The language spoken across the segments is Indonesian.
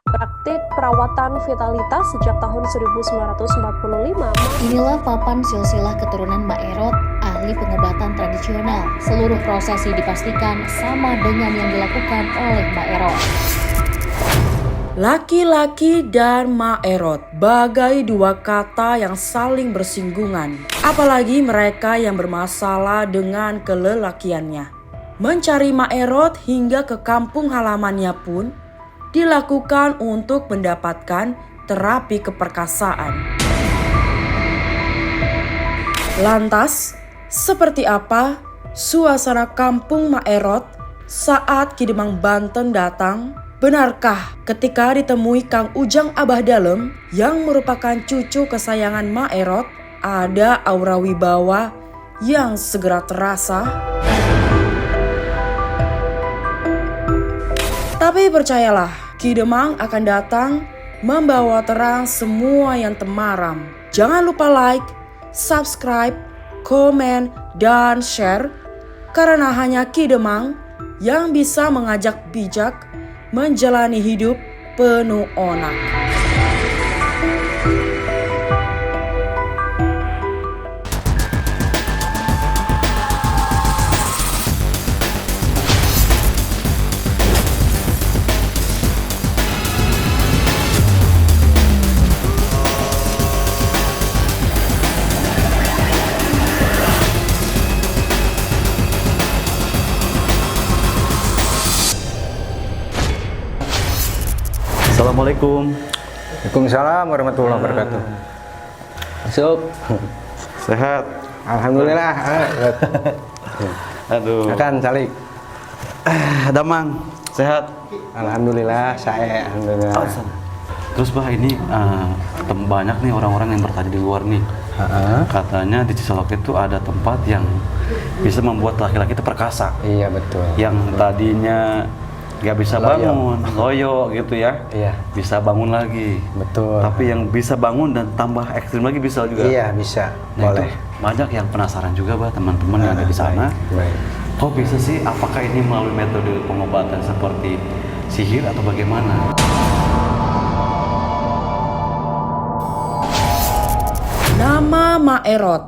Praktik perawatan vitalitas sejak tahun 1945. Inilah papan silsilah keturunan Maerot, ahli pengobatan tradisional. Seluruh prosesi dipastikan sama dengan yang dilakukan oleh Maerot. Laki-laki dan Maerot bagai dua kata yang saling bersinggungan. Apalagi mereka yang bermasalah dengan kelelakiannya. Mencari Maerot hingga ke kampung halamannya pun dilakukan untuk mendapatkan terapi keperkasaan. Lantas, seperti apa suasana kampung Maerot saat Ki Demang Banten datang? Benarkah ketika ditemui Kang Ujang Abah Dalem yang merupakan cucu kesayangan Maerot ada aura wibawa yang segera terasa? Tapi percayalah, Ki Demang akan datang membawa terang semua yang temaram. Jangan lupa like, subscribe, komen, dan share karena hanya Ki Demang yang bisa mengajak bijak menjalani hidup penuh onak. Assalamualaikum. Waalaikumsalam warahmatullahi wabarakatuh. Masuk. Sehat? Alhamdulillah. Aduh. Akan Salik. Damang, sehat? Alhamdulillah, saya alhamdulillah. Terus Bah, ini banyak nih orang-orang yang bertanya di luar nih. Katanya di Cisolok itu ada tempat yang bisa membuat laki-laki itu perkasa. Iya betul. Yang tadinya nggak bisa bangun, loyo gitu ya. Iya. Bisa bangun lagi. Betul. Tapi yang bisa bangun dan tambah ekstrim lagi bisa juga. Iya bisa. Nah, Boleh. itu banyak yang penasaran juga Bah, teman-teman yang ada di sana. Baik. Kok bisa sih? Apakah ini melalui metode pengobatan seperti sihir atau bagaimana? Nama Maerot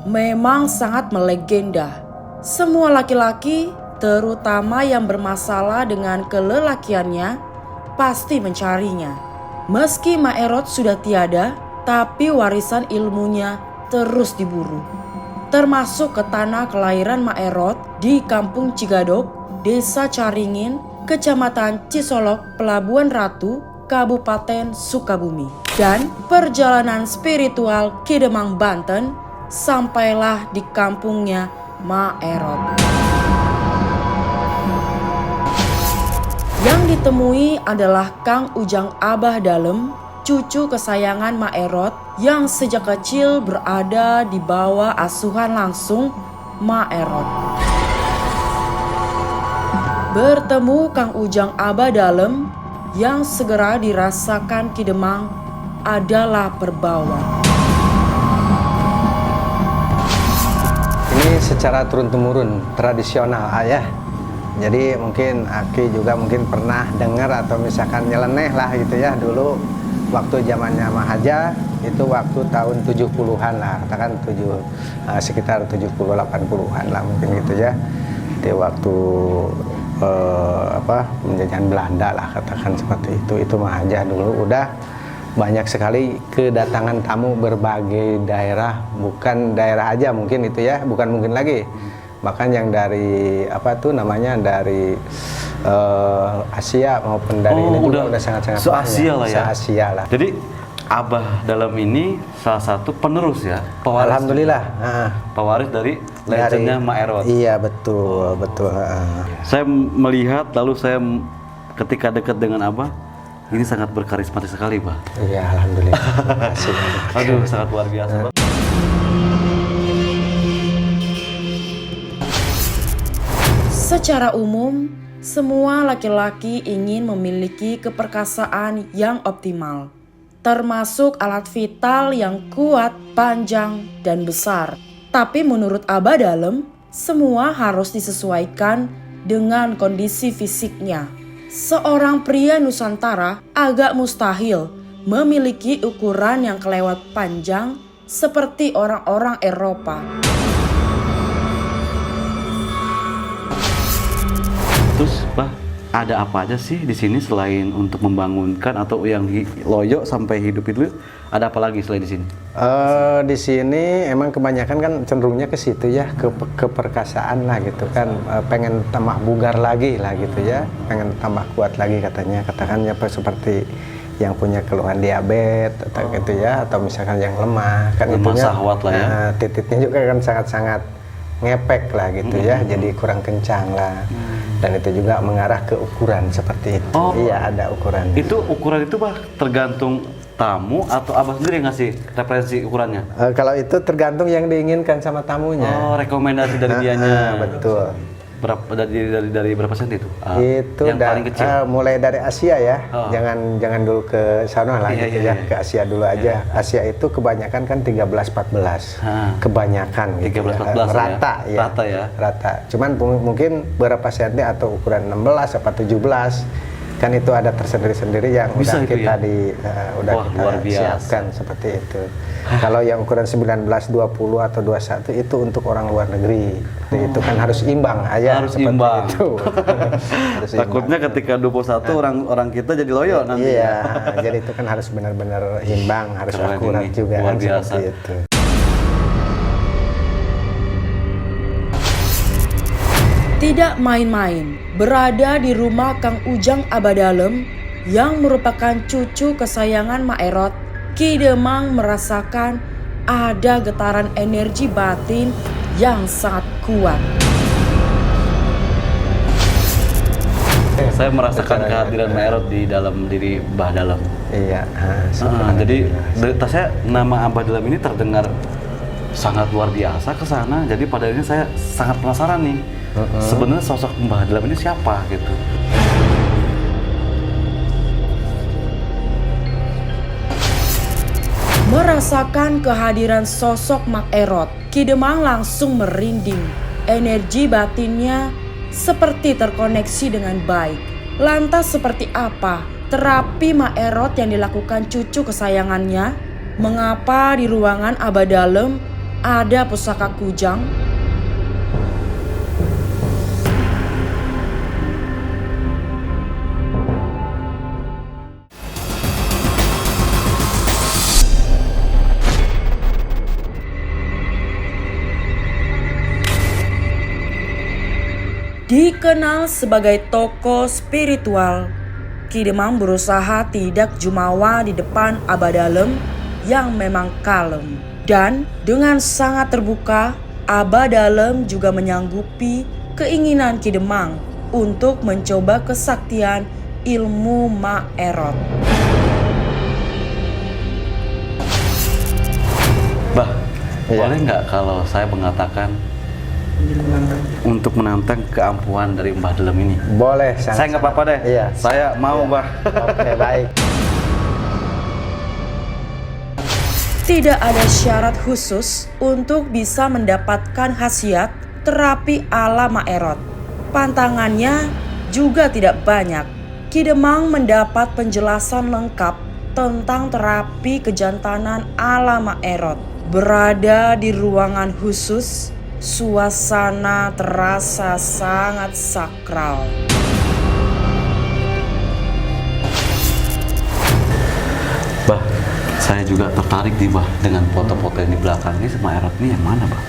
memang sangat melegenda. Semua laki-laki, terutama yang bermasalah dengan kelelakiannya, pasti mencarinya. Meski Maerot sudah tiada, tapi warisan ilmunya terus diburu. Termasuk ke tanah kelahiran Maerot di Kampung Cigadok, Desa Caringin, Kecamatan Cisolok, Pelabuhan Ratu, Kabupaten Sukabumi. Dan perjalanan spiritual Ki Demang Banten sampailah di kampungnya Maerot. Yang ditemui adalah Kang Ujang Abah Dalem, cucu kesayangan Maerot yang sejak kecil berada di bawah asuhan langsung Maerot. Bertemu Kang Ujang Abah Dalem yang segera dirasakan Ki Demang adalah berbauan. Ini secara turun-temurun tradisional ayah. Jadi mungkin Aki juga mungkin pernah dengar atau misalkan nyeleneh lah gitu ya dulu waktu zamannya Mahaja itu waktu tahun 70-an lah, katakan sekitar 70-80-an lah mungkin gitu ya. Di waktu penjajahan Belanda lah katakan seperti itu Mahaja dulu udah banyak sekali kedatangan tamu berbagai daerah, bukan daerah aja mungkin itu ya, bukan mungkin lagi. Bahkan yang dari dari Asia maupun dari ini juga udah sangat-sangat se-Asia lah ya. Se-Asia lah. Jadi Abah Dalem ini salah satu penerus ya, pewaris. Alhamdulillah. Pewaris dari legendnya Maerot. Iya betul. Saya melihat lalu saya ketika dekat dengan Abah, ini sangat berkarismatik sekali, Bah. Iya alhamdulillah. Terima kasih. Aduh, sangat luar biasa, Bah. Secara umum, semua laki-laki ingin memiliki keperkasaan yang optimal, termasuk alat vital yang kuat, panjang, dan besar. Tapi menurut Abah Dalem, semua harus disesuaikan dengan kondisi fisiknya. seorang pria Nusantara agak mustahil memiliki ukuran yang kelewat panjang seperti orang-orang Eropa. Terus, Bah, ada apa aja sih di sini selain untuk membangunkan atau yang loyo sampai hidup itu? Ada apa lagi selain di sini? Di sini emang kebanyakan kan cenderungnya ke situ ya, ke keperkasaan lah gitu kan. Pengen tambah bugar lagi lah gitu ya, pengen tambah kuat lagi katanya. Katakan ya seperti yang punya keluhan diabetes atau gitu ya, atau misalkan yang lemah kan, Lemah itunya syahwat lah ya. titiknya juga kan sangat-sangat ngepek lah gitu ya, jadi kurang kencang lah. Dan itu juga mengarah ke ukuran seperti itu. Oh. Iya, ada ukuran. Itu ukuran itu, Bah, tergantung tamu atau Abah sendiri yang ngasih referensi ukurannya? Kalau itu tergantung yang diinginkan sama tamunya. Oh, rekomendasi dari dianya. Betul. Berapa dari berapa senti itu? Itu yang paling kecil. mulai dari Asia ya. Oh. Jangan dulu ke sana lah Iya, gitu iya, ya. iya. Ke Asia dulu aja. Asia itu kebanyakan kan 13-14. Kebanyakan gitu 13-14 ya. ya. Rata ya. Rata ya. Rata. Cuman mungkin berapa senti atau ukuran 16 apa 17 kan itu ada tersendiri-sendiri yang Bisa udah itu kita ya? udah Wah, kita luar biasa. siapkan seperti itu. Kalau yang ukuran 19, 20 atau 21 itu untuk orang luar negeri. Itu kan harus imbang aja Harus seperti imbang. itu. Harus Takutnya imbang. ketika 21 orang kita jadi loyo nanti. Iya, jadi itu kan harus benar-benar imbang, harus Keren akurat ini, juga luar kan biasa. seperti itu. Tidak main-main, berada di rumah Kang Ujang Abadalem yang merupakan cucu kesayangan Mak Erot, Ki Demang merasakan ada getaran energi batin yang sangat kuat. Saya merasakan kehadiran Mak Erot di dalam diri Bah Dalem. Iya. Jadi saya nama Abah Dalem ini terdengar sangat luar biasa ke sana. Jadi pada akhirnya saya sangat penasaran nih. Sebenarnya sosok Mbah Dalem ini siapa gitu. Merasakan kehadiran sosok Mak Erot, Ki Demang langsung merinding. Energi batinnya seperti terkoneksi dengan baik. Lantas seperti apa terapi Mak Erot yang dilakukan cucu kesayangannya? Mengapa di ruangan Abah Dalem ada pusaka kujang? Dikenal sebagai tokoh spiritual, Ki Demang berusaha tidak jumawa di depan Abah Dalem yang memang kalem. Dan dengan sangat terbuka, Abah Dalem juga menyanggupi keinginan Ki Demang untuk mencoba kesaktian ilmu Mak Erot. Bah, Iya. boleh nggak kalau saya mengatakan untuk menantang keampuhan dari Mbah Dalem ini? Boleh. Saya nggak apa-apa deh. Iya. Saya mau, Bah. Oke, baik. Tidak ada syarat khusus untuk bisa mendapatkan khasiat terapi ala Mak Erot. Pantangannya juga tidak banyak. Ki Demang mendapat penjelasan lengkap tentang terapi kejantanan ala Mak Erot. Berada di ruangan khusus, suasana terasa sangat sakral. Bah, saya juga tertarik nih, Bah, dengan foto-foto yang di belakang ini sama Erot ini yang mana, Bah?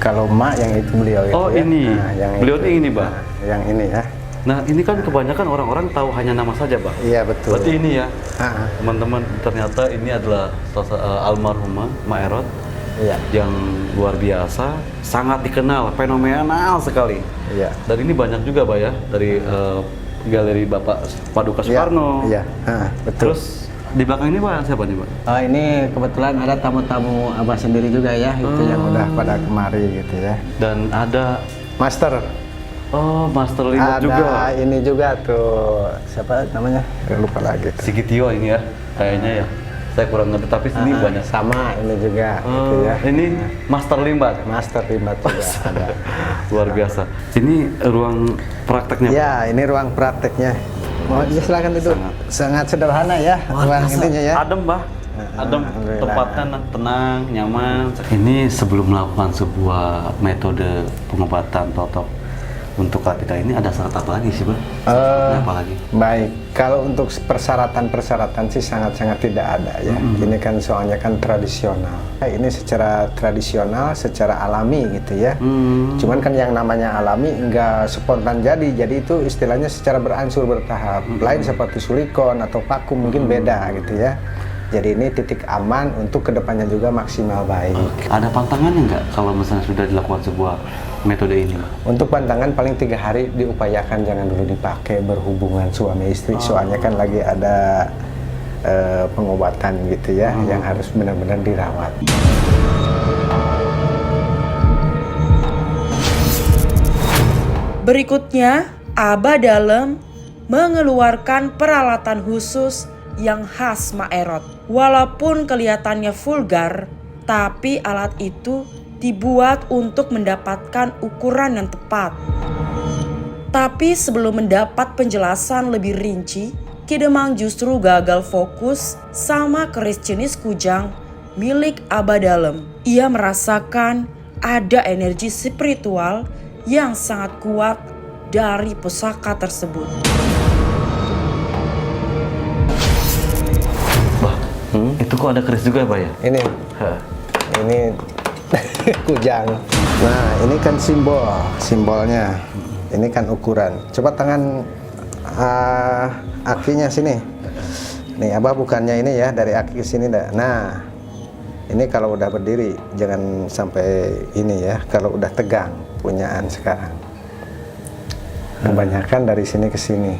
Kalau Mak yang itu beliau itu Oh, ya. ini. Yang Beliau itu. ini ini, Bah. Nah, yang ini ya. Nah, ini kan kebanyakan orang-orang tahu hanya nama saja, Bah. Iya, betul. Berarti ini ya, Ah, teman-teman, ternyata ini adalah almarhumah Mak Erot iya. yang luar biasa, sangat dikenal, fenomenal sekali. Iya. Dan ini banyak juga, Bah, ya, dari galeri Bapak Paduka Soekarno. Iya. Betul. Terus di belakang ini, Pak, siapa nih, Pak? Ini kebetulan ada tamu-tamu Abah sendiri juga ya, itu yang udah pada kemari gitu ya. Dan ada Master. Master Limot Ada juga. ini juga tuh, siapa namanya? Lupa lagi. Sigitio ini ya, kayaknya ya. Saya kurang ngerti, tapi sini banyak. Sama ini juga gitu ya. Ini Master Limbat. Master Rimbat juga ada. Luar biasa. Ini ruang prakteknya, Pak? Ya, ini ruang prakteknya. Oh, ya silakan duduk. Sangat sederhana ya, ruang intinya ya. Adem, Bah. Adem, Alhamdulillah. tempatnya tenang, nyaman. Ini sebelum melakukan sebuah metode pengobatan totok untuk kapita ini ada syarat apa lagi sih, Bah? Apa lagi? Baik, kalau untuk persyaratan sih sangat-sangat tidak ada ya. Ini kan soalnya kan tradisional. Ini secara tradisional, secara alami gitu ya. Cuman kan yang namanya alami enggak spontan jadi itu istilahnya secara berangsur bertahap. Lain seperti silikon atau vakum mungkin beda gitu ya. Jadi ini titik aman untuk kedepannya juga maksimal baik. Oke. Ada pantangannya nggak kalau misalnya sudah dilakukan sebuah metode ini, Bah? Untuk pantangan paling 3 hari diupayakan jangan dulu dipakai berhubungan suami istri. Soalnya kan lagi ada pengobatan gitu ya yang harus benar-benar dirawat. Berikutnya, Abah Dalem mengeluarkan peralatan khusus yang khas Maerot. Walaupun kelihatannya vulgar, tapi alat itu dibuat untuk mendapatkan ukuran yang tepat. Tapi sebelum mendapat penjelasan lebih rinci, Kidemang justru gagal fokus sama keris jenis kujang milik Abah Dalem. Ia merasakan ada energi spiritual yang sangat kuat dari pusaka tersebut. Bah, itu kok ada keris juga, Bah ya? Ini kujang. Nah, ini kan simbolnya. Ini kan ukuran. Coba tangan akinya sini. Nih, Abah bukannya ini ya, dari aki ke sini dah. Nah, ini kalau udah berdiri jangan sampai ini ya. Kalau udah tegang punyaan sekarang. Kebanyakan dari sini ke sini.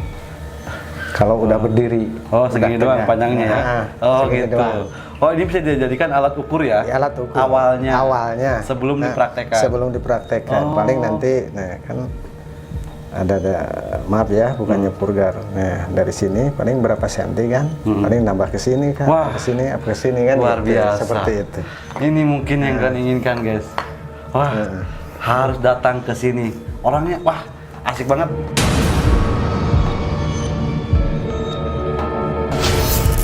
Kalau udah berdiri. Oh, segini udah doang tegang. panjangnya ya? Nah, Oh, segini gitu. doang. Oh, ini bisa dijadikan alat ukur ya? Ya, alat ukur. Awalnya. Sebelum dipraktekkan. Sebelum dipraktekkan. Paling nanti, nah kan ada maaf ya, bukannya purgar. Nah, dari sini paling berapa senti kan? Paling nambah ke sini kan? Wah. Ke sini kan? Luar gitu, biasa. seperti itu. Ini mungkin yang kalian inginkan, guys. Wah, harus datang ke sini. Orangnya, wah, asik banget.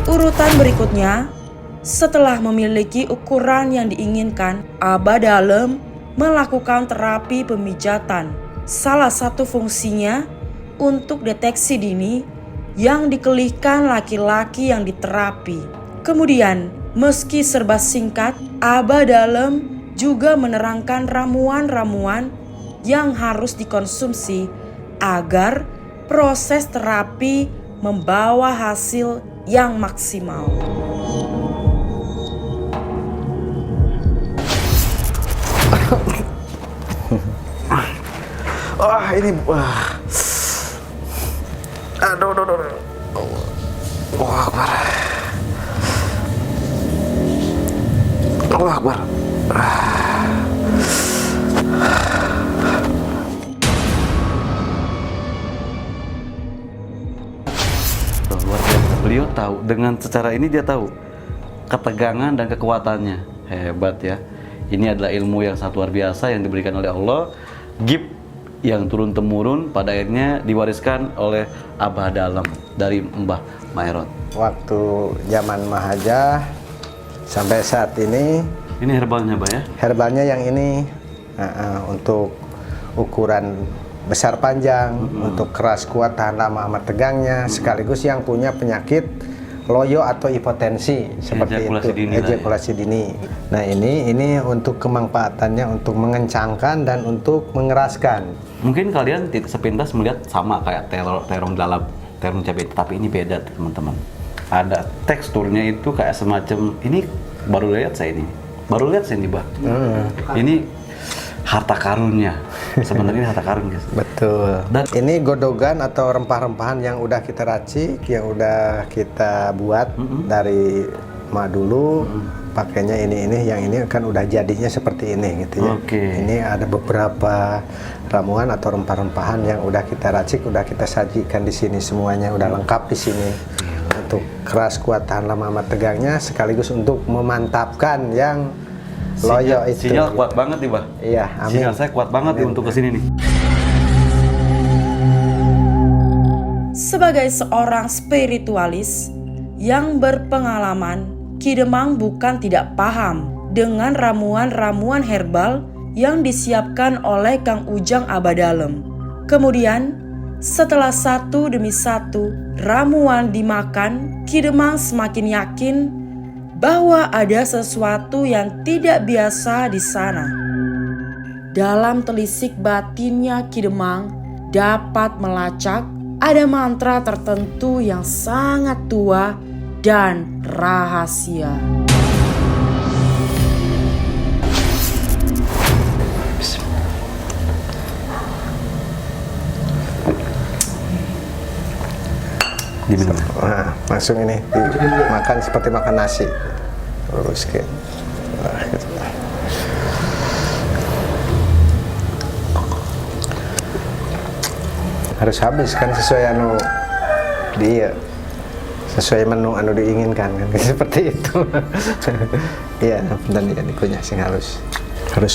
Urutan berikutnya, setelah memiliki ukuran yang diinginkan, Abah Dalem melakukan terapi pemijatan. Salah satu fungsinya untuk deteksi dini yang dikelihkan laki-laki yang diterapi. Kemudian, meski serba singkat, Abah Dalem juga menerangkan ramuan-ramuan yang harus dikonsumsi agar proses terapi membawa hasil yang maksimal. Wah, ini wah. Aduh. Wah, Akbar. Wah, Akbar. Luar biasa. Beliau tahu, dengan secara ini dia tahu ketegangan dan kekuatannya. Hebat ya. Ini adalah ilmu yang sangat luar biasa yang diberikan oleh Allah. Gift yang turun-temurun pada akhirnya diwariskan oleh Abah Dalem dari Mbah Maerot. Waktu zaman Mahajah sampai saat ini, Ini herbalnya, Mbak ya? herbalnya yang ini untuk ukuran besar panjang, untuk keras kuat tahan lama amat tegangnya, sekaligus yang punya penyakit loyo atau hipotensi seperti Ejakulasi itu, dini lah ya. ejakulasi dini. Nah, ini untuk kemanfaatannya untuk mengencangkan dan untuk mengeraskan. Mungkin kalian sepintas melihat sama kayak terong dalam terong cabai, tapi ini beda teman-teman. Ada teksturnya itu kayak semacam ini baru lihat saya ini Bah. Ini harta karunnya. Sebenarnya ini harta karun, guys. Betul. Dan Ini godogan atau rempah-rempahan yang udah kita racik, yang udah kita buat dari dulu. Pakainya ini, yang ini kan udah jadinya seperti ini gitu ya. Oke. Ini ada beberapa ramuan atau rempah-rempahan yang udah kita racik, udah kita sajikan di sini semuanya, udah lengkap di sini. Untuk keras kuat tahan lama amat tegangnya, sekaligus untuk memantapkan yang loyo itu. sinyal kuat banget nih, Bah. Iya, amin. Sinyal saya kuat banget nih untuk kesini nih. Sebagai seorang spiritualis yang berpengalaman, Ki Demang bukan tidak paham dengan ramuan-ramuan herbal yang disiapkan oleh Kang Ujang Abadalem. Kemudian, setelah satu demi satu ramuan dimakan, Ki Demang semakin yakin bahwa ada sesuatu yang tidak biasa di sana. Dalam telisik batinnya Ki Demang dapat melacak ada mantra tertentu yang sangat tua dan rahasia. Diminum. Nah, langsung ini dimakan seperti makan nasi. Terus kayak gitu. Harus habis kan sesuai anu dia, sesuai menu anu diinginkan kan seperti itu. Iya, dan dia dikunyah sing harus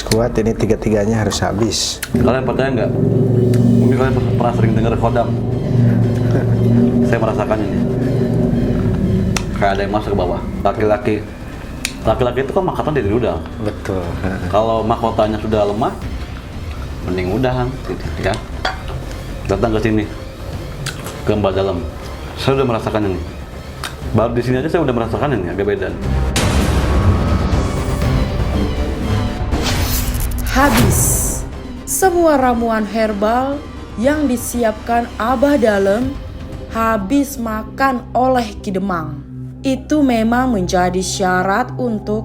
kuat, ini tiga-tiganya harus habis. Kalian percaya nggak? Mungkin kalian pernah sering dengar kodam. Saya merasakannya nih. Kayak ada yang masuk ke bawah. Laki-laki itu kan mahkota dari rudal. Betul. Kalau mahkotanya sudah lemah, mending udahan, gitu, ya. Datang ke sini, ke Mbak Dalam. Saya udah merasakannya nih. Baru di sini aja saya udah merasakannya nih, agak beda. Habis semua ramuan herbal yang disiapkan Abah Dalem habis makan oleh Ki Demang. Itu memang menjadi syarat untuk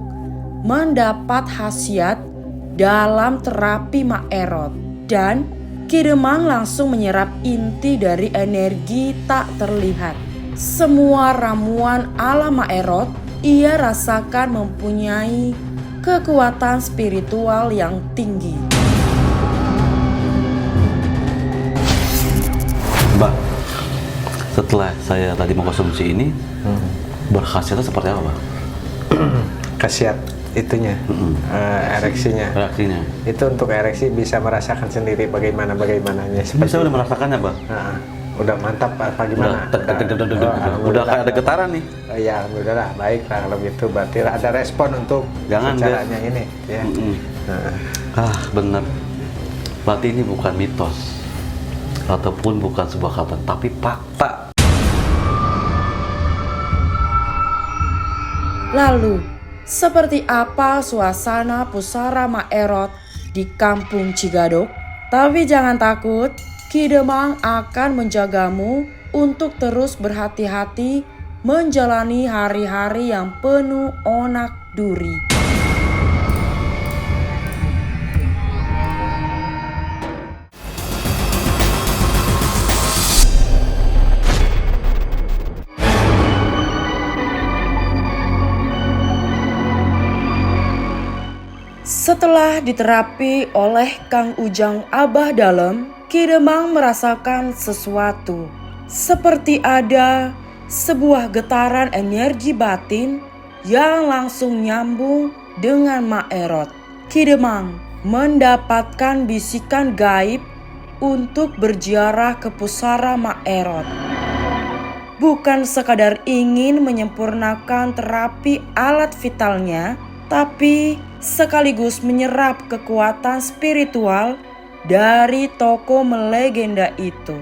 mendapat khasiat dalam terapi Mak Erot. Dan Ki Demang langsung menyerap inti dari energi tak terlihat. Semua ramuan ala Mak Erot ia rasakan mempunyai kekuatan spiritual yang tinggi. Mbak, setelah saya tadi mengkonsumsi ini, berkhasiatnya seperti apa, Mbak? Khasiat itunya, ereksinya. Reaksinya? Itu untuk ereksi bisa merasakan sendiri bagaimananya. Saya udah merasakannya, Mbak. Udah mantap apa gimana? Udah kayak ada getaran nih. Ya, alhamdulillah baik lah kalau gitu. Berarti ada respon untuk caranya ini. Ya. Bener. Berarti ini bukan mitos ataupun bukan sebuah kata, tapi fakta. Lalu, seperti apa suasana pusara Mak Erot di Kampung Cigadok? Tapi jangan takut, Ki Demang akan menjagamu untuk terus berhati-hati menjalani hari-hari yang penuh onak duri. Setelah diterapi oleh Kang Ujang Abah Dalem, Ki Demang merasakan sesuatu. Seperti ada sebuah getaran energi batin yang langsung nyambung dengan Mak Erot. Ki Demang mendapatkan bisikan gaib untuk berziarah ke pusara Mak Erot. Bukan sekadar ingin menyempurnakan terapi alat vitalnya, tapi sekaligus menyerap kekuatan spiritual dari tokoh melegenda itu.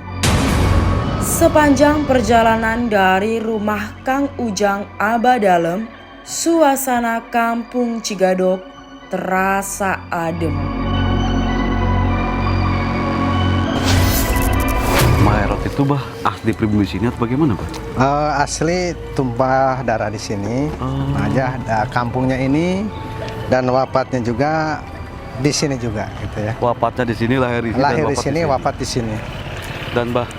Sepanjang perjalanan dari rumah Kang Ujang Abah Dalem, suasana Kampung Cigadok terasa adem. Mak Erot itu, Bah, asli pribumi sini atau bagaimana, Bah? Asli tumpah darah di sini, aja kampungnya ini, dan wafatnya juga di sini juga, gitu ya. Wafatnya di sini, lahir di sini, lahir di sini, wafat di sini. Dan Bah,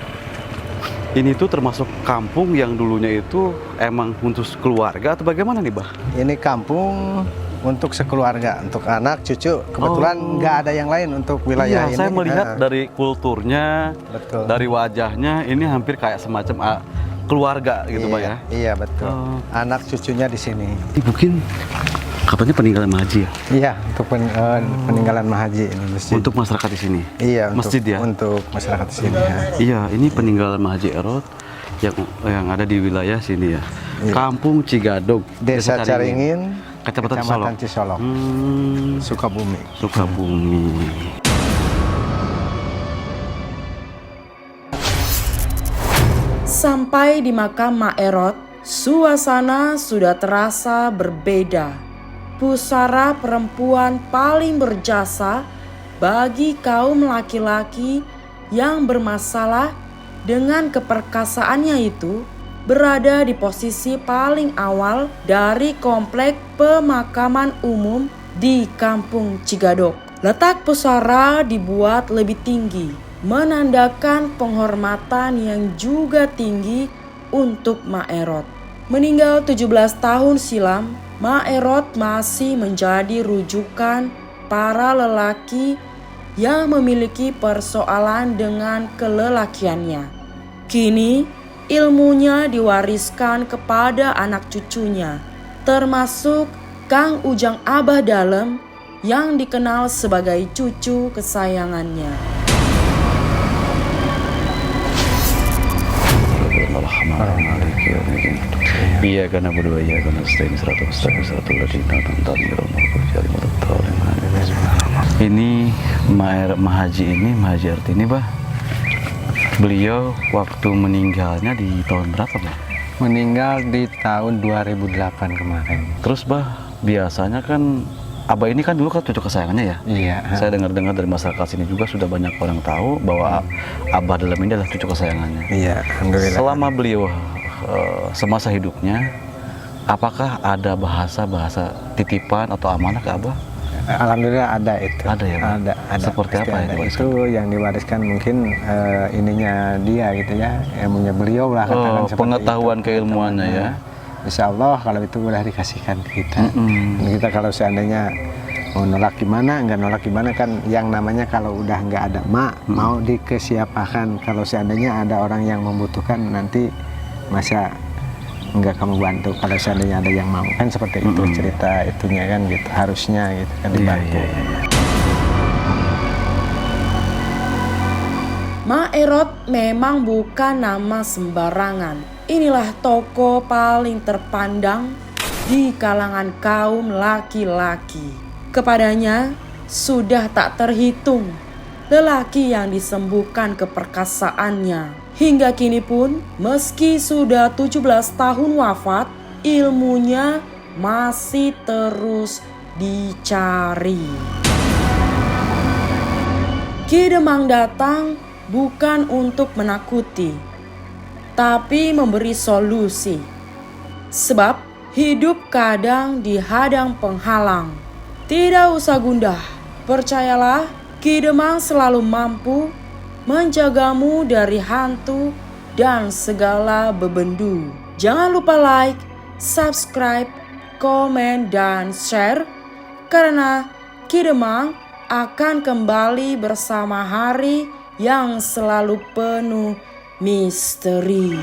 ini tuh termasuk kampung yang dulunya itu emang untuk keluarga atau bagaimana nih, Bah? Ini kampung untuk sekeluarga, untuk anak, cucu. Kebetulan nggak ada yang lain untuk wilayah ini. Saya melihat dari kulturnya, betul, dari wajahnya, ini hampir kayak semacam keluarga gitu, Pak, ya? Iya, betul. Anak cucunya di sini. Mungkin katanya peninggalan Mahaji ya? Iya, untuk peninggalan Mahaji ini masjid. Untuk masyarakat di sini? Iya, masjid ya? Untuk masyarakat di sini ya. Iya, ini peninggalan Mahaji Erot yang ada di wilayah sini ya. Iya. Kampung Cigadog, Desa Caringin, Kecamatan Kecamatan Cisolok. Cisolok, Sukabumi. Sukabumi. Sampai di makam Mak Erot, suasana sudah terasa berbeda. Pusara perempuan paling berjasa bagi kaum laki-laki yang bermasalah dengan keperkasaannya itu berada di posisi paling awal dari komplek pemakaman umum di Kampung Cigadog. Letak pusara dibuat lebih tinggi, menandakan penghormatan yang juga tinggi untuk Mak Erot. Meninggal 17 tahun silam, Mak Erot masih menjadi rujukan para lelaki yang memiliki persoalan dengan kelelakiannya. Kini, ilmunya diwariskan kepada anak cucunya, termasuk Kang Ujang Abah Dalem yang dikenal sebagai cucu kesayangannya. Iya karena berdua ya karena ini Mahaji Artini bah. Beliau waktu meninggalnya di tahun berapa bah? Meninggal di tahun 2008 kemarin. Terus bah biasanya kan Abah ini kan dulu kan cucu kesayangannya ya. Iya. Saya dengar-dengar dari masyarakat sini juga sudah banyak orang tahu bahwa Abah Dalem ini adalah cucu kesayangannya. Iya, alhamdulillah. Selama beliau semasa hidupnya, apakah ada bahasa titipan atau amanah ke Abah? Alhamdulillah ada itu. Ada ya, Pak? Ada. Seperti Pasti apa yang ada. diwariskan? Itu yang diwariskan mungkin ininya dia gitu ya, ilmunya beliau lah katakan seperti pengetahuan itu. keilmuannya ya. Insya Allah kalau itu boleh dikasihkan ke kita. Dan kita kalau seandainya mau nolak gimana, nggak nolak gimana kan yang namanya kalau udah nggak ada mau dikesiapakan. Kalau seandainya ada orang yang membutuhkan nanti masa nggak kamu bantu kalau seandainya ada yang mau kan seperti itu cerita itunya kan gitu harusnya gitu kan dibantu. Mak Erot memang bukan nama sembarangan. Inilah tokoh paling terpandang di kalangan kaum laki-laki. Kepadanya sudah tak terhitung lelaki yang disembuhkan keperkasaannya. Hingga kini pun, meski sudah 17 tahun wafat, ilmunya masih terus dicari. Ki Demang datang bukan untuk menakuti, tapi memberi solusi. Sebab hidup kadang dihadang penghalang. Tidak usah gundah, percayalah Ki Demang selalu mampu menjagamu dari hantu dan segala bebendu. Jangan lupa like, subscribe, komen, dan share karena Ki Demang akan kembali bersama hari yang selalu penuh misteri.